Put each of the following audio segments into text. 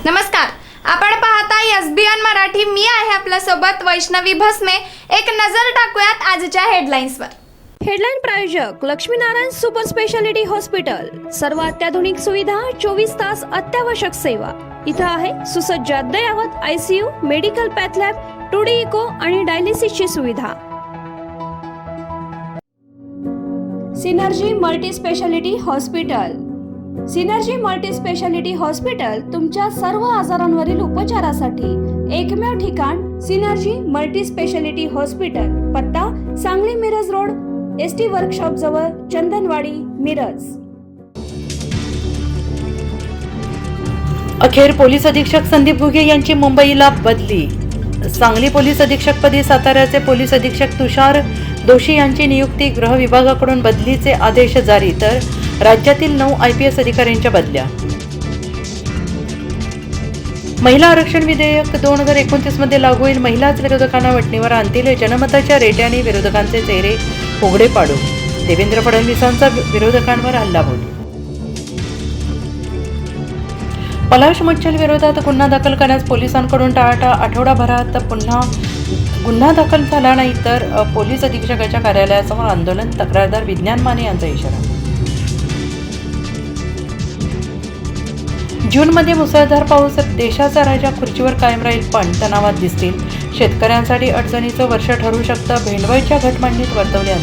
नमस्कार, आपण पाहताय एसबीएन मराठी. मी आहे आपल्या सोबत वैष्णवी भस्मे. एक नजर टाकूयात आजच्या हेडलाईन्सवर. हेडलाईन प्रायोजक लक्ष्मीनारायण सुपर स्पेशालिटी हॉस्पिटल. सर्व अत्याधुनिक सुविधा, 24 तास अत्यावश्यक सेवा. इथं आहे सुसज्ज अद्ययावत ICU, medical path lab, 2D echo आणि डायलिसिसची सुविधा. Synergy multi speciality hospital. Synergy multi speciality hospital तुमच्या सर्व आजारांवरील उपचारासाठी एकमेव ठिकाण. Synergy multi speciality hospital. पत्ता Sangli Miraj road, ST workshop जवळ, चंदनवाडी, मिरज. अखेर पोलीस अधीक्षक संदीप घुगे यांची मुंबईला बदली. सांगली पोलीस अधीक्षकपदी साताऱ्याचे पोलीस अधीक्षक तुषार दोशी यांची नियुक्ती. गृह विभागाकडून बदलीचे आदेश जारी. तर राज्यातील 9 IPS अधिकाऱ्यांच्या बदल्या. महिला आरक्षण विधेयक 2029 मध्ये लागू होईल. महिलाच विरोधकांना वटणीवर आणतील. जनमताच्या रेट्याने विरोधकांचे चेहरे उघडे पाडू. देवेंद्र फडणवीसांचा विरोधकांवर हल्लाबोल. पलाश मच्छल विरोधात गुन्हा दाखल करण्यास पोलिसांकडून टाळाटाळ. आठवडाभरात पुन्हा गुन्हा दाखल झाला नाही तर पोलीस अधीक्षकाच्या कार्यालयासमोर आंदोलन. तक्रारदार विज्ञान माने यांचा इशारा. जूनमध्ये मुसळधार पाऊस. देशाचा राजा खुर्चीवर कायम राहील पण तणावात दिसतील. शेतकऱ्यांसाठी अडचणीचं वर्ष ठरू शकतं. भेंडवळच्या घटमांडणीत वर्तवले.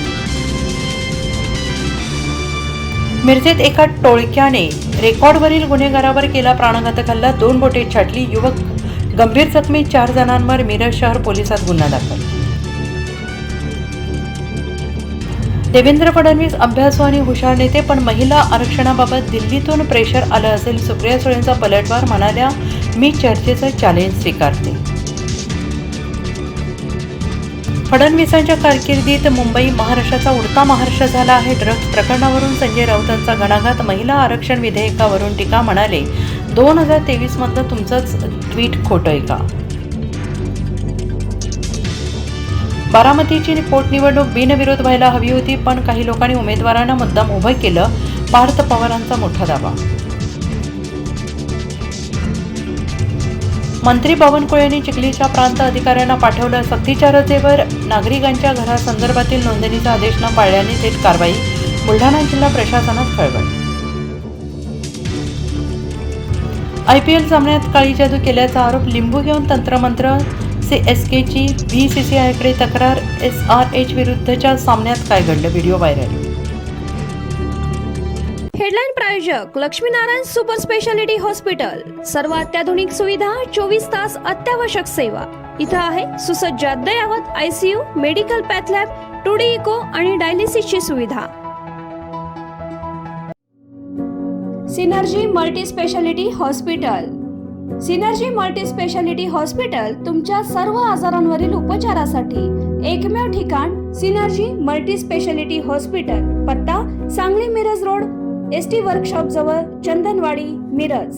मिरजेत एका टोळक्याने रेकॉर्डवरील गुन्हेगारावर केला प्राणघातक हल्ला. 2 बोटे छाटली. युवक गंभीर जखमी. 4 जणांवर मिरज शहर पोलिसात गुन्हा दाखल. देवेंद्र फडणवीस अभ्यासू आणि हुशार नेते, पण महिला आरक्षणाबाबत दिल्लीतून प्रेशर आलं असेल. सुप्रिया सुळेंचा पलटवार. म्हणाल्या, मी चर्चेचं चॅलेंज स्वीकारते. फडणवीसांच्या कारकिर्दीत मुंबई महाराष्ट्राचा उडता महाराष्ट्र झाला आहे. ड्रग्ज प्रकरणावरून संजय राऊतांचा घणाघात. महिला आरक्षण विधेयकावरून टीका. म्हणाले, 2023 मधलं तुमचंच ट्विट खोटंय का? बारामतीची पोटनिवडणूक बिनविरोध व्हायला हवी होती, पण काही लोकांनी उमेदवारांना मुद्दाम उभं केलं. पार्थ पवारांचा मोठा दावा. मंत्री बावनकुळेंनी चिखलीच्या प्रांत अधिकाऱ्यांना पाठवलं. सक्तीच्या रजेवर नागरिकांच्या घरासंदर्भातील नोंदणीचा आदेश न पाळल्याने थेट कारवाई. बुलढाणा जिल्हा प्रशासनात खळबळ. IPL सामन्यात काळी जादू केल्याचा आरोप. लिंबू घेऊन तंत्रमंत्र. CSKची BCCIकडे तक्रार. SRH विरुद्धच्या सामन्यात काय घडलं? Video viral. हेडलाईन प्रायोजक लक्ष्मीनारायण सुपर स्पेशालिटी हॉस्पिटल. सर्व अत्याधुनिक सुविधा, 24 तास अत्यावश्यक सेवा. इथं आहे सुसज्ज अद्ययावत ICU, medical path lab, 2D echo आणि डायलिसिसची सुविधा. Synergy multi speciality hospital. Synergy multi speciality hospital तुमच्या सर्व आजारांवरील उपचारासाठी एकमेव ठिकाण. Synergy multi speciality hospital. पत्ता Sangli Miraj road, ST workshop जवळ, चंदनवाडी, मिरज.